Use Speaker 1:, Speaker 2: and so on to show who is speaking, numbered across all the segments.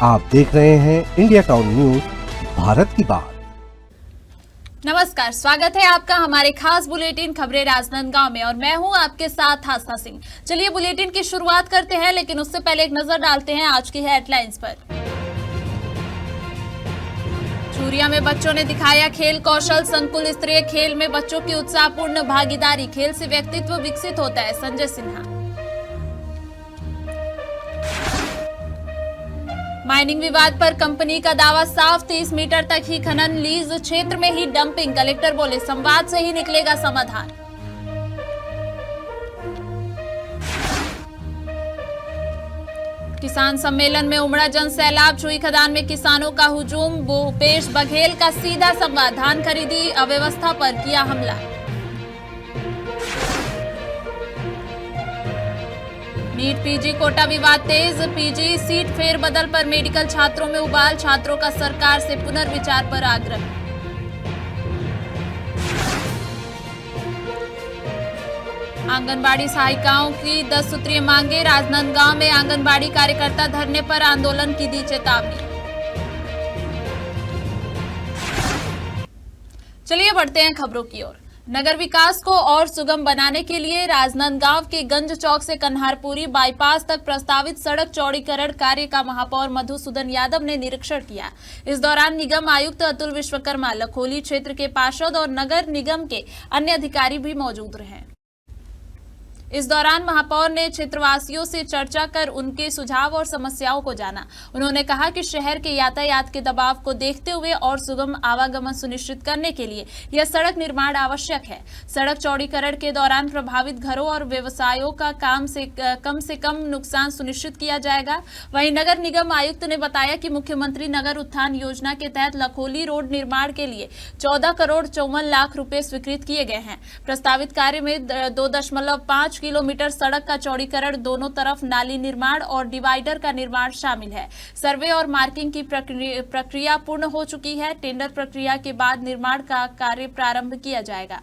Speaker 1: आप देख रहे हैं इंडिया टाउन न्यूज, भारत की बात।
Speaker 2: नमस्कार, स्वागत है आपका हमारे खास बुलेटिन खबरें राजनांदगांव में और मैं हूं आपके साथ आस्था सिंह। चलिए बुलेटिन की शुरुआत करते हैं, लेकिन उससे पहले एक नजर डालते हैं आज की हेडलाइंस पर। चूरिया में बच्चों ने दिखाया खेल कौशल, संकुल स्तरीय खेल में बच्चों की उत्साहपूर्ण भागीदारी। खेल से व्यक्तित्व विकसित होता है, संजय सिन्हा। माइनिंग विवाद पर कंपनी का दावा साफ, 30 मीटर तक ही खनन, लीज क्षेत्र में ही डंपिंग। कलेक्टर बोले संवाद से ही निकलेगा समाधान। किसान सम्मेलन में उमड़ा जन सैलाब, छुई खदान में किसानों का हुजूम। भूपेश बघेल का सीधा संवाद, धान खरीदी अव्यवस्था पर किया हमला। नीट पीजी कोटा विवाद तेज, पीजी सीट फेरबदल पर मेडिकल छात्रों में उबाल। छात्रों का सरकार से पुनर्विचार पर आग्रह। आंगनबाड़ी सहायिकाओं की 10 सूत्रीय मांगे, राजनांदगांव में आंगनबाड़ी कार्यकर्ता धरने पर, आंदोलन की दी चेतावनी। चलिए बढ़ते हैं खबरों की ओर। नगर विकास को और सुगम बनाने के लिए राजनांदगांव के गंज चौक से कन्हारपुरी बाईपास तक प्रस्तावित सड़क चौड़ीकरण कार्य का महापौर मधुसूदन यादव ने निरीक्षण किया। इस दौरान निगम आयुक्त अतुल विश्वकर्मा, लखोली क्षेत्र के पार्षद और नगर निगम के अन्य अधिकारी भी मौजूद रहे। इस दौरान महापौर ने क्षेत्रवासियों से चर्चा कर उनके सुझाव और समस्याओं को जाना। उन्होंने कहा कि शहर के यातायात के दबाव को देखते हुए और सुगम आवागमन सुनिश्चित करने के लिए यह सड़क निर्माण आवश्यक है। सड़क चौड़ीकरण के दौरान प्रभावित घरों और व्यवसायों का कम से कम नुकसान सुनिश्चित किया जाएगा। वहीं नगर निगम आयुक्त ने बताया कि मुख्यमंत्री नगर उत्थान योजना के तहत लखोली रोड निर्माण के लिए 14 करोड़ 54 लाख रुपए स्वीकृत किए गए हैं। प्रस्तावित कार्य में 2.5 किलोमीटर सड़क का चौड़ीकरण, दोनों तरफ नाली निर्माण और डिवाइडर का निर्माण शामिल है। सर्वे और मार्किंग की प्रक्रिया पूर्ण हो चुकी है। टेंडर प्रक्रिया के बाद निर्माण का कार्य प्रारंभ किया जाएगा।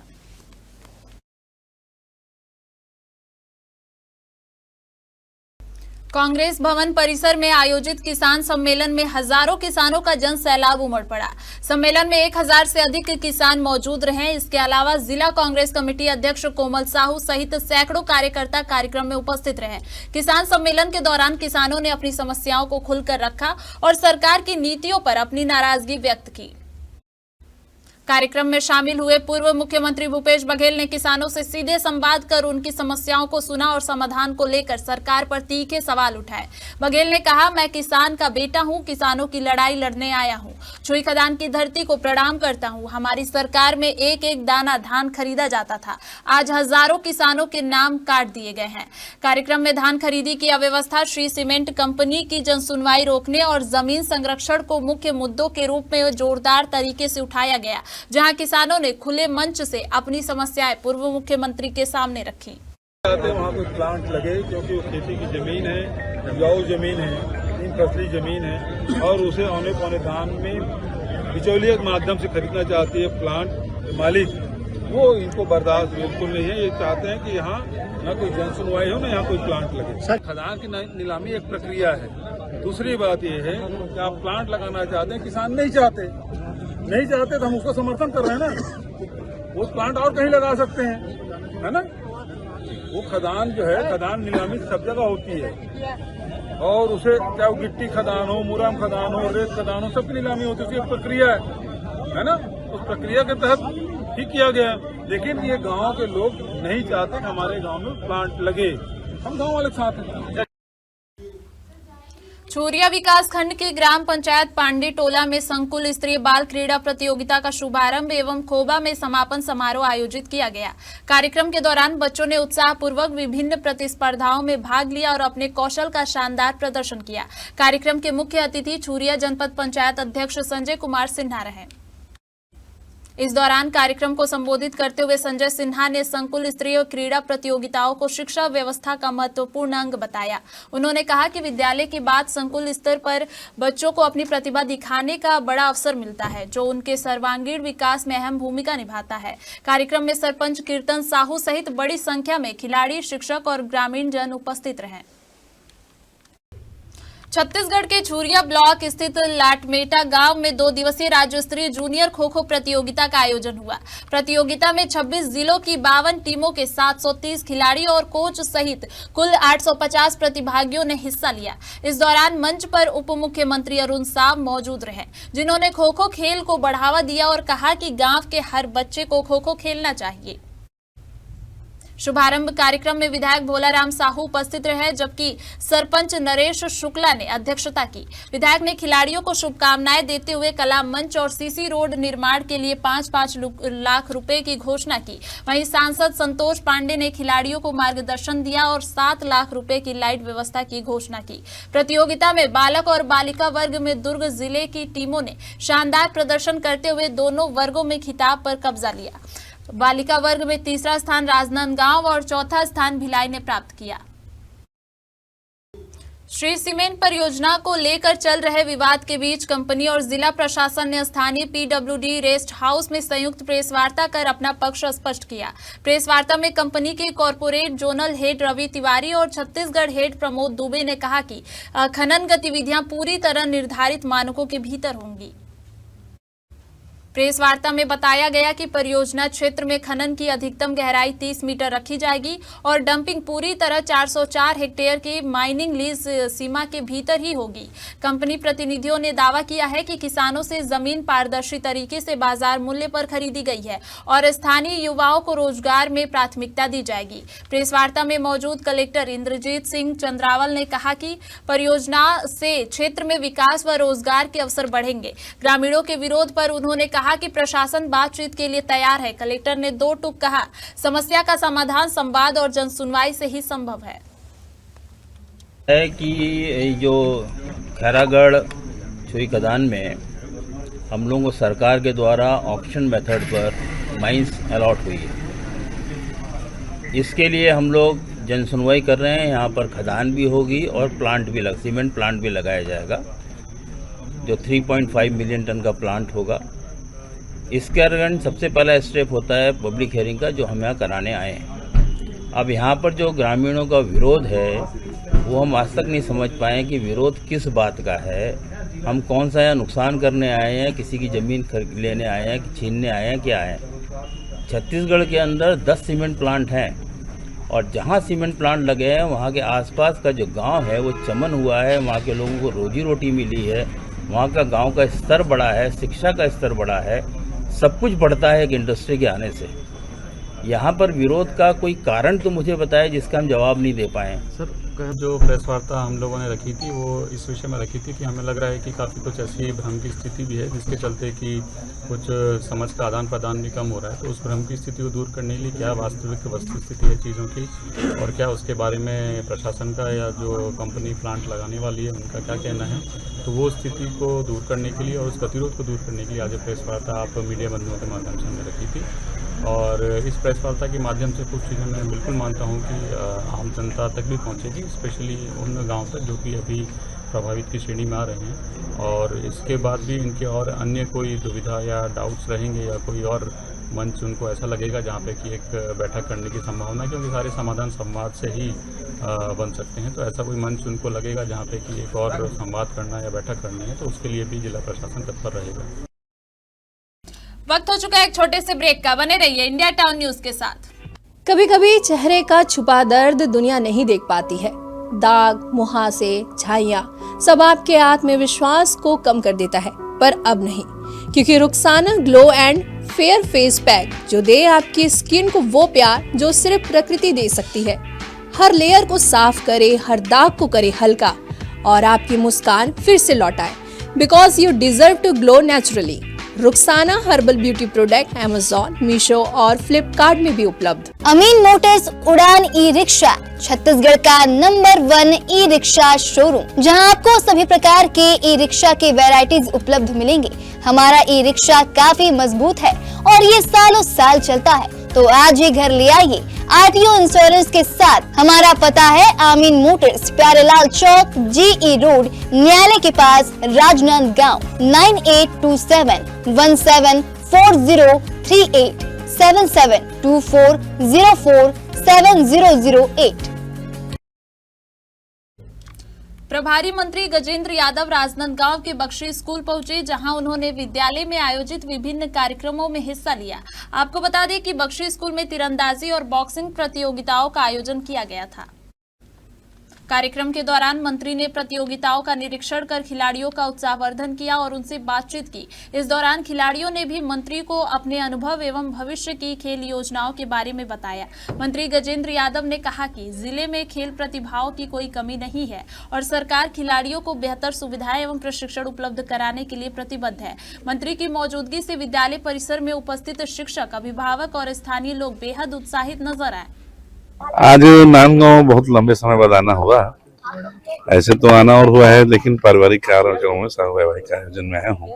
Speaker 2: कांग्रेस भवन परिसर में आयोजित किसान सम्मेलन में हजारों किसानों का जन सैलाब उमड़ पड़ा। सम्मेलन में 1000 से अधिक किसान मौजूद रहे। इसके अलावा जिला कांग्रेस कमेटी अध्यक्ष कोमल साहू सहित सैकड़ों कार्यकर्ता कार्यक्रम में उपस्थित रहे। किसान सम्मेलन के दौरान किसानों ने अपनी समस्याओं को खुलकर रखा और सरकार की नीतियों पर अपनी नाराजगी व्यक्त की। कार्यक्रम में शामिल हुए पूर्व मुख्यमंत्री भूपेश बघेल ने किसानों से सीधे संवाद कर उनकी समस्याओं को सुना और समाधान को लेकर सरकार पर तीखे सवाल उठाए। बघेल ने कहा, मैं किसान का बेटा हूं, किसानों की लड़ाई लड़ने आया हूं। छुई खदान की धरती को प्रणाम करता हूं। हमारी सरकार में एक एक दाना धान खरीदा जाता था, आज हजारों किसानों के नाम काट दिए गए हैं। कार्यक्रम में धान खरीदी की अव्यवस्था, श्री सीमेंट कंपनी की जनसुनवाई रोकने और जमीन संरक्षण को मुख्य मुद्दों के रूप में जोरदार तरीके से उठाया गया, जहां किसानों ने खुले मंच से अपनी समस्याएं पूर्व मुख्यमंत्री के सामने रखी।
Speaker 3: वहाँ कोई प्लांट लगे, क्योंकि वो खेती की जमीन है, उपजाऊ जमीन है, 3 फसली जमीन है और उसे औने पौने दाम में बिचौलिए के माध्यम से खरीदना चाहती है प्लांट मालिक। वो इनको बर्दाश्त बिल्कुल नहीं है। ये चाहते हैं कि यहाँ न कोई जन सुनवाई हो, न यहाँ कोई प्लांट लगे। खदान की नीलामी एक प्रक्रिया है। दूसरी बात ये है कि आप प्लांट लगाना चाहते हैं, किसान नहीं चाहते तो हम उसको समर्थन कर रहे हैं ना। वो प्लांट और कहीं लगा सकते हैं, है ना। वो खदान जो है, खदान नीलामी सब जगह होती है और उसे चाहे वो गिट्टी खदान हो, मुरम खदान हो, रेत खदान हो, सबकी नीलामी होती है। उसकी एक प्रक्रिया है ना। उस प्रक्रिया के तहत ही किया गया। लेकिन ये गांव के लोग नहीं चाहते कि हमारे गांव में प्लांट लगे। हम गांव वाले साथ हैं।
Speaker 2: चूरिया विकास खंड के ग्राम पंचायत पांडे टोला में संकुल स्तरीय बाल क्रीड़ा प्रतियोगिता का शुभारंभ एवं खोबा में समापन समारोह आयोजित किया गया। कार्यक्रम के दौरान बच्चों ने उत्साहपूर्वक विभिन्न प्रतिस्पर्धाओं में भाग लिया और अपने कौशल का शानदार प्रदर्शन किया। कार्यक्रम के मुख्य अतिथि चूरिया जनपद पंचायत अध्यक्ष संजय कुमार सिन्हा रहे। इस दौरान कार्यक्रम को संबोधित करते हुए संजय सिन्हा ने संकुल स्तरीय क्रीड़ा प्रतियोगिताओं को शिक्षा व्यवस्था का महत्वपूर्ण अंग बताया। उन्होंने कहा कि विद्यालय के बाद संकुल स्तर पर बच्चों को अपनी प्रतिभा दिखाने का बड़ा अवसर मिलता है, जो उनके सर्वांगीण विकास में अहम भूमिका निभाता है। कार्यक्रम में सरपंच कीर्तन साहू सहित बड़ी संख्या में खिलाड़ी, शिक्षक और ग्रामीण जन उपस्थित रहे। छत्तीसगढ़ के छुरिया ब्लॉक स्थित लाटमेटा गांव में 2 दिवसीय राज्य स्तरीय जूनियर खो खो प्रतियोगिता का आयोजन हुआ। प्रतियोगिता में 26 जिलों की 52 टीमों के 730 खिलाड़ी और कोच सहित कुल 850 प्रतिभागियों ने हिस्सा लिया। इस दौरान मंच पर उप मुख्यमंत्री अरुण साव मौजूद रहे, जिन्होंने खो खो खेल को बढ़ावा दिया और कहा कि गांव के हर बच्चे को खो खो खेलना चाहिए। शुभारंभ कार्यक्रम में विधायक भोलाराम साहू उपस्थित रहे, जबकि सरपंच नरेश शुक्ला ने अध्यक्षता की। विधायक ने खिलाड़ियों को शुभकामनाएं देते हुए कला मंच और सीसी रोड निर्माण के लिए 5-5 लाख रुपए की घोषणा की। वहीं सांसद संतोष पांडे ने खिलाड़ियों को मार्गदर्शन दिया और 7 लाख रुपए की लाइट व्यवस्था की घोषणा की। प्रतियोगिता में बालक और बालिका वर्ग में दुर्ग जिले की टीमों ने शानदार प्रदर्शन करते हुए दोनों वर्गों में खिताब पर कब्जा लिया। बालिका वर्ग में तीसरा स्थान राजनांदगांव और चौथा स्थान भिलाई ने प्राप्त किया। श्री सीमेंट परियोजना को लेकर चल रहे विवाद के बीच कंपनी और जिला प्रशासन ने स्थानीय पीडब्ल्यूडी रेस्ट हाउस में संयुक्त प्रेस वार्ता कर अपना पक्ष स्पष्ट किया। प्रेस वार्ता में कंपनी के corporate zonal head Ravi Tiwari और छत्तीसगढ़ हेड प्रमोद दुबे ने कहा कि खनन गतिविधियां पूरी तरह निर्धारित मानकों के भीतर होंगी। प्रेस वार्ता में बताया गया कि परियोजना क्षेत्र में खनन की अधिकतम गहराई 30 मीटर रखी जाएगी और डंपिंग पूरी तरह 404 हेक्टेयर की माइनिंग लीज सीमा के भीतर ही होगी। कंपनी प्रतिनिधियों ने दावा किया है कि किसानों से जमीन पारदर्शी तरीके से बाजार मूल्य पर खरीदी गई है और स्थानीय युवाओं को रोजगार में प्राथमिकता दी जाएगी। प्रेस वार्ता में मौजूद कलेक्टर इंद्रजीत सिंह चंद्रावल ने कहा कि परियोजना से क्षेत्र में विकास व रोजगार के अवसर बढ़ेंगे। ग्रामीणों के विरोध पर उन्होंने कहा कि प्रशासन बातचीत के लिए तैयार है। कलेक्टर ने 2 टूक कहा, समस्या का समाधान संवाद और जनसुनवाई से ही संभव है
Speaker 4: कि जो खैरागढ़ छुई खदान में हम लोगों को सरकार के द्वारा ऑक्शन मेथड पर माइंस अलॉट हुई है। इसके लिए हम लोग जनसुनवाई कर रहे हैं। यहाँ पर खदान भी होगी और प्लांट भी सीमेंट प्लांट भी लगाया जाएगा, जो 3.5 मिलियन टन का प्लांट होगा। इसके कारण सबसे पहला स्टेप होता है पब्लिक हियरिंग का, जो हम यहाँ कराने आए हैं। अब यहाँ पर जो ग्रामीणों का विरोध है वो हम आज तक नहीं समझ पाए कि विरोध किस बात का है। हम कौन सा यहाँ नुकसान करने आए हैं, किसी की ज़मीन लेने आए हैं कि छीनने आए हैं, क्या है। छत्तीसगढ़ के अंदर 10 सीमेंट प्लांट हैं और जहाँ सीमेंट प्लांट लगे हैं वहाँ के आसपास का जो गांव है वो चमन हुआ है, वहाँ के लोगों को रोजी रोटी मिली है, वहाँ का गांव का स्तर बढ़ा है, शिक्षा का स्तर बढ़ा है, सब कुछ बढ़ता है एक इंडस्ट्री के आने से। यहाँ पर विरोध का कोई कारण तो मुझे बताए जिसका हम जवाब नहीं दे पाए।
Speaker 5: सर, जो प्रेस वार्ता हम लोगों ने रखी थी वो इस विषय में रखी थी कि हमें लग रहा है कि काफ़ी कुछ ऐसी भ्रम की स्थिति भी है जिसके चलते कि कुछ समझ का आदान प्रदान भी कम हो रहा है। तो उस भ्रम की स्थिति को दूर करने के लिए क्या वास्तविक वस्तुस्थिति है चीज़ों की और क्या उसके बारे में प्रशासन का या जो कंपनी प्लांट लगाने वाली है उनका क्या कहना है, तो वो स्थिति को दूर करने के लिए और उस गतिरोध को दूर करने के लिए आज प्रेस वार्ता आप मीडिया बंधुओं के माध्यम से हमने रखी थी। और इस प्रेस वार्ता के माध्यम से कुछ चीज़ें मैं बिल्कुल मानता हूं कि आम जनता तक भी पहुंचेगी, स्पेशली उन गांव तक जो कि अभी प्रभावित की श्रेणी में आ रहे हैं। और इसके बाद भी इनके और अन्य कोई दुविधा या डाउट्स रहेंगे या कोई और मंच उनको ऐसा लगेगा जहां पे कि एक बैठक करने की संभावना है, क्योंकि सारे समाधान संवाद से ही बन सकते हैं। तो ऐसा कोई मंच उनको लगेगा जहाँ पे कि एक और संवाद करना या बैठक करनी है, तो उसके लिए भी जिला प्रशासन तत्पर रहेगा।
Speaker 2: वक्त हो चुका है एक छोटे से ब्रेक का। बने रहिए इंडिया टाउन न्यूज के साथ।
Speaker 6: कभी कभी चेहरे का छुपा दर्द दुनिया नहीं देख पाती है। दाग, मुहासे, झाइयां सब आपके आत्मविश्वास को कम कर देता है, पर अब नहीं, क्योंकि Rukhsana glow and fair face pack जो दे आपकी स्किन को वो प्यार जो सिर्फ प्रकृति दे सकती है। हर लेयर को साफ करे, हर दाग को करे हल्का और आपकी मुस्कान फिर से लौटाए, because you deserve to glow naturally. Rukhsana herbal beauty product Amazon, Meesho और फ्लिपकार्ट में भी उपलब्ध।
Speaker 7: अमीन मोटर्स उड़ान ई रिक्शा छत्तीसगढ़ का नंबर 1 ई रिक्शा शोरूम, जहां आपको सभी प्रकार के ई रिक्शा के वैरायटीज उपलब्ध मिलेंगे। हमारा ई रिक्शा काफी मजबूत है और ये सालों साल चलता है, तो आज ही घर ले आइए आरटीओ इंश्योरेंस के साथ। हमारा पता है अमीन मोटर्स, प्यारेलाल चौक, जीई रोड, न्यायालय के पास, राजनांदगांव। 9827174038 7724047008।
Speaker 2: प्रभारी मंत्री गजेंद्र यादव राजनांदगांव के बख्शी स्कूल पहुंचे, जहां उन्होंने विद्यालय में आयोजित विभिन्न कार्यक्रमों में हिस्सा लिया। आपको बता दें कि बख्शी स्कूल में तीरंदाजी और बॉक्सिंग प्रतियोगिताओं का आयोजन किया गया था। कार्यक्रम के दौरान मंत्री ने प्रतियोगिताओं का निरीक्षण कर खिलाड़ियों का उत्साहवर्धन किया और उनसे बातचीत की। इस दौरान खिलाड़ियों ने भी मंत्री को अपने अनुभव एवं भविष्य की खेल योजनाओं के बारे में बताया। मंत्री गजेंद्र यादव ने कहा कि जिले में खेल प्रतिभाओं की कोई कमी नहीं है और सरकार खिलाड़ियों को बेहतर सुविधाएं एवं प्रशिक्षण उपलब्ध कराने के लिए प्रतिबद्ध है। मंत्री की मौजूदगी से विद्यालय परिसर में उपस्थित शिक्षक, अभिभावक और स्थानीय लोग बेहद उत्साहित नजर आए।
Speaker 8: आज नांदगांव बहुत लंबे समय बाद आना हुआ। ऐसे तो आना और हुआ है, लेकिन पारिवारिक कार्यक्रमों में वैवाहिक आयोजन में आया हूँ।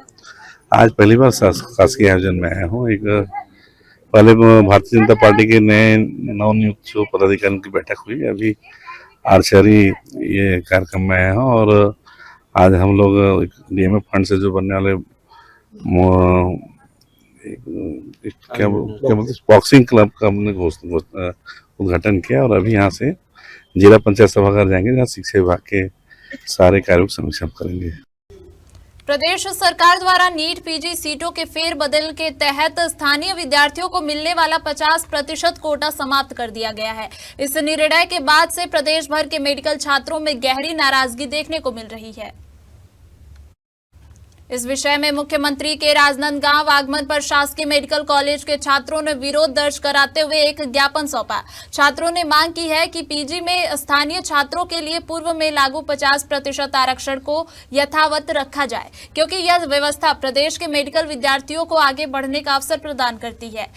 Speaker 8: आज पहली बार शासकीय आयोजन में आया हूँ। एक पहले भारतीय जनता पार्टी के नए नवनियुक्त जो पदाधिकारियों की बैठक हुई, अभी आर्चरी ये कार्यक्रम में आया हूँ। और आज हम लोग डीएमएफ फंड से जो बनने वाले क्या बोलते बॉक्सिंग क्लब का हमने उद्घाटन किया और अभी यहाँ से जिला पंचायत सभागार जाएंगे, जहाँ शिक्षा विभाग के सारे कार्यों की समीक्षा करेंगे।
Speaker 2: प्रदेश सरकार द्वारा नीट पीजी सीटों के फेरबदल के तहत स्थानीय विद्यार्थियों को मिलने वाला 50% कोटा समाप्त कर दिया गया है। इस निर्णय के बाद से प्रदेश भर के मेडिकल छात्रों में गहरी नाराजगी देखने को मिल रही है। इस विषय में मुख्यमंत्री के राजनांदगांव आगमन पर शासकीय मेडिकल कॉलेज के छात्रों ने विरोध दर्ज कराते हुए एक ज्ञापन सौंपा। छात्रों ने मांग की है कि पीजी में स्थानीय छात्रों के लिए पूर्व में लागू 50% आरक्षण को यथावत रखा जाए, क्योंकि यह व्यवस्था प्रदेश के मेडिकल विद्यार्थियों को आगे बढ़ने का अवसर प्रदान करती है।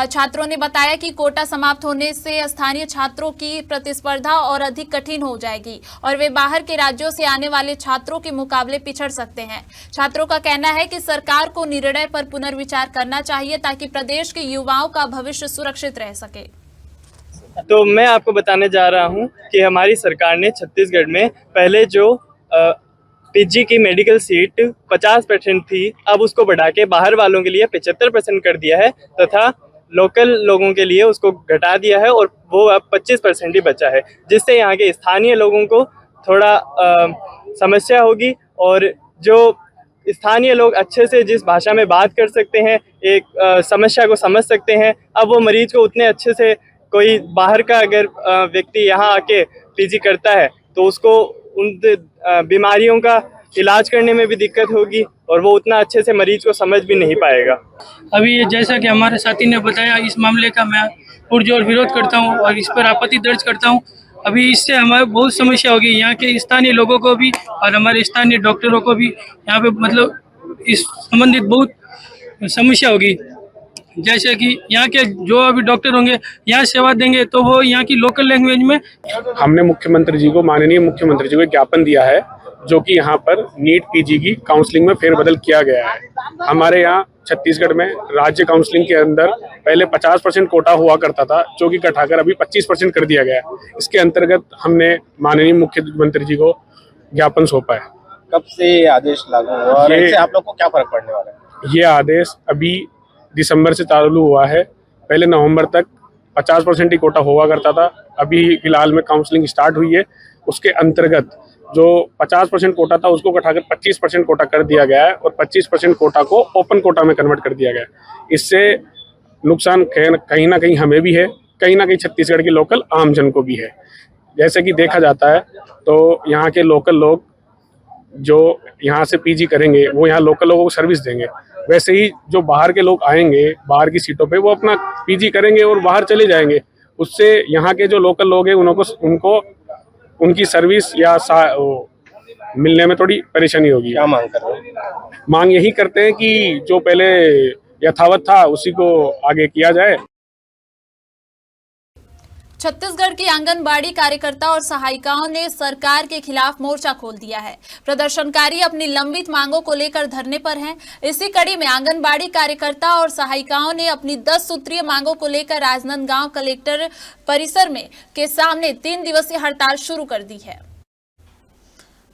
Speaker 2: छात्रों ने बताया कि कोटा समाप्त होने से स्थानीय छात्रों की प्रतिस्पर्धा और अधिक कठिन हो जाएगी और वे बाहर के राज्यों से आने वाले छात्रों के मुकाबले पिछड़ सकते हैं। छात्रों का कहना है कि सरकार को निर्णय पर पुनर्विचार करना चाहिए ताकि प्रदेश के युवाओं का भविष्य सुरक्षित रह सके।
Speaker 9: तो मैं आपको बताने जा रहा हूं कि हमारी सरकार ने छत्तीसगढ़ में पहले जो पीजी की मेडिकल सीट 50% थी, अब उसको बढ़ा के बाहर वालों के लिए 75% कर दिया है तथा लोकल लोगों के लिए उसको घटा दिया है और वो अब 25% ही बचा है, जिससे यहाँ के स्थानीय लोगों को थोड़ा समस्या होगी और जो स्थानीय लोग अच्छे से जिस भाषा में बात कर सकते हैं, एक समस्या को समझ सकते हैं, अब वो मरीज को उतने अच्छे से कोई बाहर का अगर व्यक्ति यहाँ आके पीजी करता है तो उसको उन बीमारियों का इलाज करने में भी दिक्कत होगी और वो उतना अच्छे से मरीज को समझ भी नहीं पाएगा।
Speaker 10: अभी जैसा कि हमारे साथी ने बताया, इस मामले का मैं पुरजोर विरोध करता हूँ और इस पर आपत्ति दर्ज करता हूँ। अभी इससे हमारे बहुत समस्या होगी, यहाँ के स्थानीय लोगों को भी और हमारे स्थानीय डॉक्टरों को भी यहाँ पे मतलब इस संबंधित बहुत समस्या होगी। जैसे कि यहाँ के जो अभी डॉक्टर होंगे यहाँ सेवा देंगे तो वो यहाँ की लोकल लैंग्वेज में।
Speaker 11: हमने मुख्यमंत्री जी को, माननीय मुख्यमंत्री जी को ज्ञापन दिया है, जो कि यहाँ पर नीट पीजी की काउंसलिंग में फेरबदल किया गया है। हमारे यहाँ छत्तीसगढ़ में राज्य काउंसलिंग के अंदर पहले 50% कोटा हुआ करता था, जो कि घटाकर अभी 25% कर दिया गया है। इसके अंतर्गत हमने माननीय मुख्यमंत्री जी को ज्ञापन सौंपा है।
Speaker 12: कब से आदेश लागू हुआ और इससे आप लोग को क्या फर्क पड़ने वाला है?
Speaker 11: ये आदेश अभी दिसंबर से चालू हुआ है। पहले नवंबर तक 50% ही कोटा हुआ करता था, अभी फिलहाल में काउंसलिंग स्टार्ट हुई है। उसके अंतर्गत जो 50% कोटा था उसको घटाकर 25% कोटा कर दिया गया है और 25% कोटा को ओपन कोटा में कन्वर्ट कर दिया गया है। इससे नुकसान कहीं ना कहीं हमें भी है, कहीं ना कहीं छत्तीसगढ़ के लोकल आम जन को भी है। जैसे कि देखा जाता है तो यहाँ के लोकल लोग जो यहाँ से पीजी करेंगे वो यहाँ लोकल लोगों को सर्विस देंगे, वैसे ही जो बाहर के लोग आएंगे बाहर की सीटों पे वो अपना पीजी करेंगे और बाहर चले जाएंगे। उससे यहाँ के जो लोकल लोग हैं उनको उनकी सर्विस या मिलने में थोड़ी परेशानी होगी।
Speaker 12: क्या मांग कर रहे हैं?
Speaker 11: मांग यही करते हैं कि जो पहले यथावत था उसी को आगे किया जाए।
Speaker 2: छत्तीसगढ़ की आंगनबाड़ी कार्यकर्ता और सहायिकाओं ने सरकार के खिलाफ मोर्चा खोल दिया है। प्रदर्शनकारी अपनी लंबित मांगों को लेकर धरने पर हैं। इसी कड़ी में आंगनबाड़ी कार्यकर्ता और सहायिकाओं ने अपनी 10 सूत्रीय मांगों को लेकर राजनांदगांव कलेक्टर परिसर में के सामने 3 दिवसीय हड़ताल शुरू कर दी है।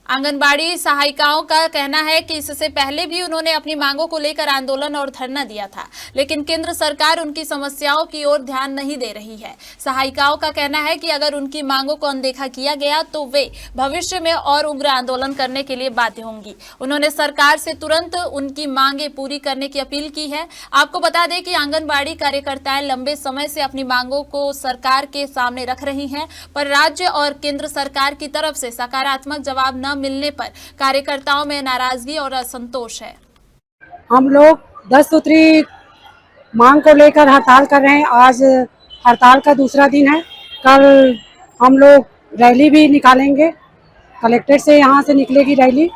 Speaker 2: आंगनबाड़ी सहायिकाओं का कहना है कि इससे पहले भी उन्होंने अपनी मांगों को लेकर आंदोलन और धरना दिया था, लेकिन केंद्र सरकार उनकी समस्याओं की ओर ध्यान नहीं दे रही है। सहायिकाओं का कहना है कि अगर उनकी मांगों को अनदेखा किया गया तो वे भविष्य में और उग्र आंदोलन करने के लिए बाध्य होंगी। उन्होंने सरकार से तुरंत उनकी मांगें पूरी करने की अपील की है। आपको बता दें कि आंगनबाड़ी कार्यकर्ताएं लंबे समय से अपनी मांगों को सरकार के सामने रख रही हैं, पर राज्य और केंद्र सरकार की तरफ से सकारात्मक जवाब न मिलने पर कार्यकर्ताओं में नाराजगी और असंतोष है।
Speaker 13: हम लोग 10 सूत्री मांग को लेकर हड़ताल कर रहे हैं। आज हड़ताल का दूसरा दिन है। कल हम लोग रैली भी निकालेंगे, कलेक्ट्रेट से यहाँ से निकलेगी रैली।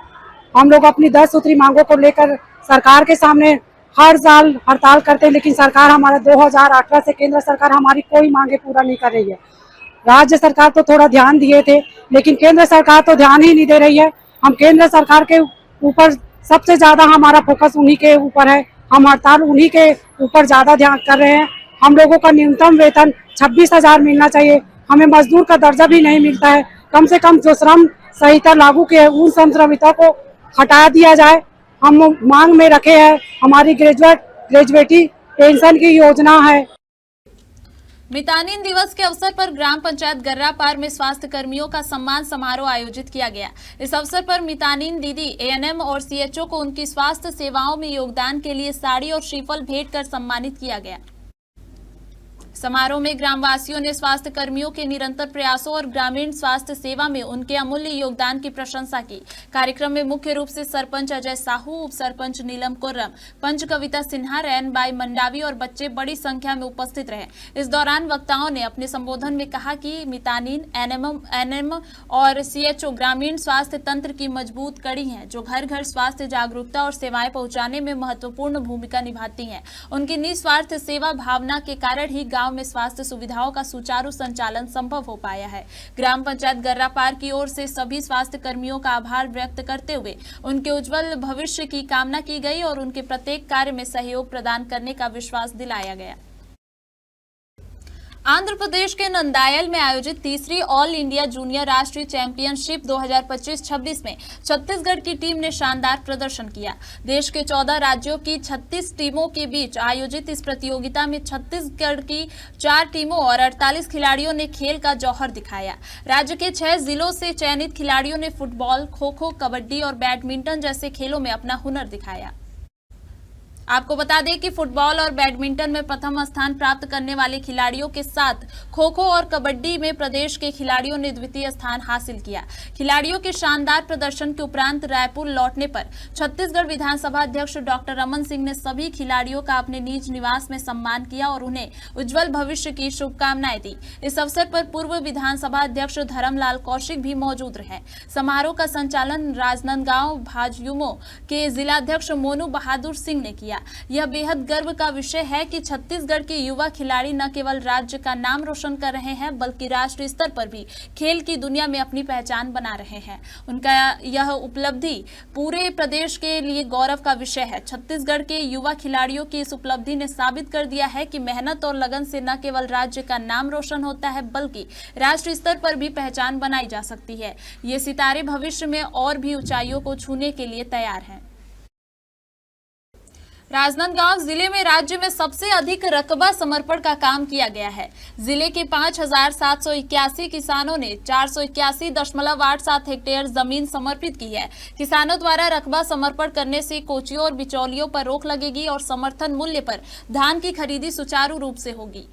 Speaker 13: हम लोग अपनी 10 सूत्री मांगों को लेकर सरकार के सामने हर साल हड़ताल करते हैं, लेकिन सरकार हमारा 2018 से केंद्र सरकार हमारी कोई मांगे पूरा नहीं कर रही है। राज्य सरकार तो थोड़ा ध्यान दिए थे, लेकिन केंद्र सरकार तो ध्यान ही नहीं दे रही है। हम केंद्र सरकार के ऊपर सबसे ज्यादा हमारा फोकस उन्हीं के ऊपर है। हम हड़ताल उन्हीं के ऊपर ज्यादा ध्यान कर रहे हैं। हम लोगों का न्यूनतम वेतन 26,000 मिलना चाहिए। हमें मजदूर का दर्जा भी नहीं मिलता है। कम से कम जो श्रम संहिता लागू की है उन श्रम संहिता को हटा दिया जाए। हम मांग में रखे हैं हमारी ग्रेजुएटी पेंशन की योजना है।
Speaker 2: मितानिन दिवस के अवसर पर ग्राम पंचायत गर्रापार में स्वास्थ्य कर्मियों का सम्मान समारोह आयोजित किया गया। इस अवसर पर मितानिन दीदी, एएनएम और सीएचओ को उनकी स्वास्थ्य सेवाओं में योगदान के लिए साड़ी और श्रीफल भेंट कर सम्मानित किया गया। समारोह में ग्रामवासियों ने स्वास्थ्य कर्मियों के निरंतर प्रयासों और ग्रामीण स्वास्थ्य सेवा में उनके अमूल्य योगदान की प्रशंसा की। कार्यक्रम में मुख्य रूप से सरपंच अजय साहू, उप सरपंच नीलम कुर्रम, पंच कविता सिन्हा, रैनबाई मंडावी और बच्चे बड़ी संख्या में उपस्थित रहे। इस दौरान वक्ताओं ने अपने संबोधन में कहा कि मितानिन, एएनएम और सीएचओ ग्रामीण स्वास्थ्य तंत्र की मजबूत कड़ी हैं, जो घर घर स्वास्थ्य जागरूकता और सेवाएं पहुंचाने में महत्वपूर्ण भूमिका निभाती हैं। उनकी निस्वार्थ सेवा भावना के कारण ही गांव में स्वास्थ्य सुविधाओं का सुचारू संचालन संभव हो पाया है। ग्राम पंचायत गर्रापार की ओर से सभी स्वास्थ्य कर्मियों का आभार व्यक्त करते हुए उनके उज्जवल भविष्य की कामना की गई और उनके प्रत्येक कार्य में सहयोग प्रदान करने का विश्वास दिलाया गया। आंध्र प्रदेश के नंदायल में आयोजित तीसरी ऑल इंडिया जूनियर राष्ट्रीय चैंपियनशिप 2025-26 में छत्तीसगढ़ की टीम ने शानदार प्रदर्शन किया। देश के 14 राज्यों की 36 टीमों के बीच आयोजित इस प्रतियोगिता में छत्तीसगढ़ की 4 टीमों और 48 खिलाड़ियों ने खेल का जौहर दिखाया। राज्य के 6 जिलों से चयनित खिलाड़ियों ने फुटबॉल, खो-खो, कबड्डी और बैडमिंटन जैसे खेलों में अपना हुनर दिखाया। आपको बता दें कि फुटबॉल और बैडमिंटन में प्रथम स्थान प्राप्त करने वाले खिलाड़ियों के साथ खो-खो और कबड्डी में प्रदेश के खिलाड़ियों ने द्वितीय स्थान हासिल किया। खिलाड़ियों के शानदार प्रदर्शन के उपरांत रायपुर लौटने पर छत्तीसगढ़ विधानसभा अध्यक्ष डॉक्टर रमन सिंह ने सभी खिलाड़ियों का अपने निज निवास में सम्मान किया और उन्हें उज्जवल भविष्य की शुभकामनाएं दी। इस अवसर पर पूर्व विधानसभा अध्यक्ष धर्मलाल कौशिक भी मौजूद रहे। समारोह का संचालन राजनांदगांव भाजयुमो के जिलाध्यक्ष मोनू बहादुर सिंह ने किया। यह बेहद गर्व का विषय है कि छत्तीसगढ़ के युवा खिलाड़ी न केवल राज्य का नाम रोशन कर रहे हैं, बल्कि राष्ट्रीय स्तर पर भी खेल की दुनिया में अपनी पहचान बना रहे हैं। उनका यह उपलब्धि पूरे प्रदेश के लिए गौरव का विषय है। छत्तीसगढ़ के युवा खिलाड़ियों की इस उपलब्धि ने साबित कर दिया है कि मेहनत और लगन से न केवल राज्य का नाम रोशन होता है, बल्कि राष्ट्रीय स्तर पर भी पहचान बनाई जा सकती है। ये सितारे भविष्य में और भी ऊंचाइयों को छूने के लिए तैयार हैं। राजनांदगांव जिले में राज्य में सबसे अधिक रकबा समर्पण का काम किया गया है। जिले के 5,781 किसानों ने 481.87 हेक्टेयर जमीन समर्पित की है। किसानों द्वारा रकबा समर्पण करने से कोचियों और बिचौलियों पर रोक लगेगी और समर्थन मूल्य पर धान की खरीदी सुचारू रूप से होगी।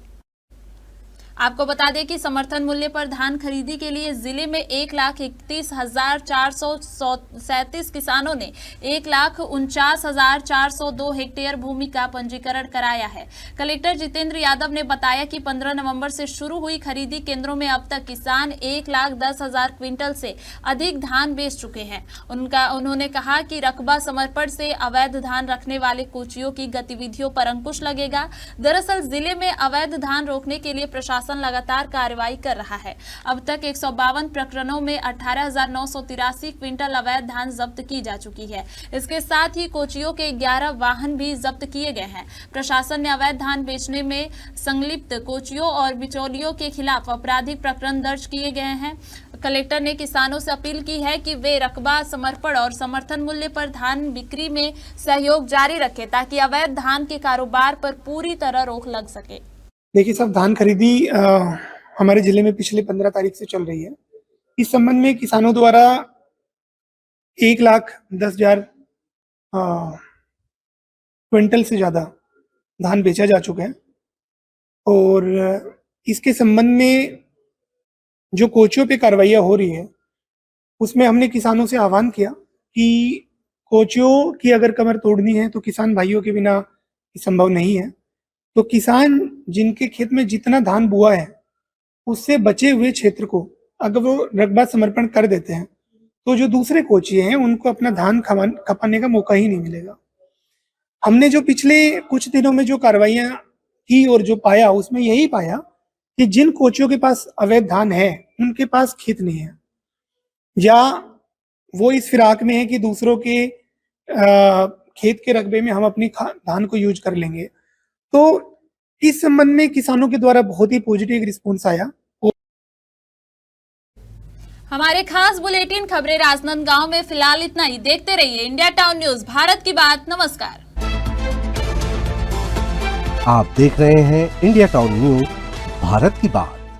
Speaker 2: आपको बता दें कि समर्थन मूल्य पर धान खरीदी के लिए जिले में 1,31,437 किसानों ने 1,49,402 हेक्टेयर भूमि का पंजीकरण कराया है। कलेक्टर जितेंद्र यादव ने बताया कि 15 नवंबर से शुरू हुई खरीदी केंद्रों में अब तक किसान 1,10,000 क्विंटल से अधिक धान बेच चुके हैं। उन्होंने कहा कि रकबा समर्पण से अवैध धान रखने वाले कोचियों की गतिविधियों पर अंकुश लगेगा। दरअसल जिले में अवैध धान रोकने के लिए प्रशासन लगातार कार्रवाई कर रहा है। अब तक 152 प्रकरणों में 18,983 क्विंटल अवैध धान जब्त की जा चुकी है। इसके साथ ही कोचियों के 11 वाहन भी जब्त किए गए हैं। प्रशासन ने अवैध धान बेचने में संलिप्त कोचियों और बिचौलियों के खिलाफ आपराधिक प्रकरण दर्ज किए गए हैं। कलेक्टर ने किसानों से अपील की है कि वे रकबा समर्पण और समर्थन मूल्य पर धान बिक्री में सहयोग जारी रखें ताकि अवैध धान के कारोबार पर पूरी तरह रोक लग सके।
Speaker 14: देखिए साहब, धान खरीदी हमारे जिले में पिछले 15 तारीख से चल रही है। इस संबंध में किसानों द्वारा 1,10,000 क्विंटल से ज़्यादा धान बेचा जा चुका है और इसके संबंध में जो कोचियों पे कार्रवाइयाँ हो रही है उसमें हमने किसानों से आह्वान किया कि कोचियों की अगर कमर तोड़नी है तो किसान भाइयों के बिना संभव नहीं है। तो किसान जिनके खेत में जितना धान बुआ है उससे बचे हुए क्षेत्र को अगर वो रकबा समर्पण कर देते हैं तो जो दूसरे कोचिए हैं उनको अपना धान खपाने का मौका ही नहीं मिलेगा। हमने जो पिछले कुछ दिनों में जो कार्रवाइयाँ की और जो पाया उसमें यही पाया कि जिन कोचियों के पास अवैध धान है उनके पास खेत नहीं है या वो इस फिराक में है कि दूसरों के खेत के रकबे में हम अपनी धान को यूज कर लेंगे। तो इस संबंध में किसानों के द्वारा बहुत ही पॉजिटिव रिस्पॉन्स आया।
Speaker 2: हमारे खास बुलेटिन खबरें राजनांदगांव में फिलहाल इतना ही। देखते रहिए इंडिया टाउन न्यूज, भारत की बात। नमस्कार।
Speaker 1: आप देख रहे हैं इंडिया टाउन न्यूज, भारत की बात।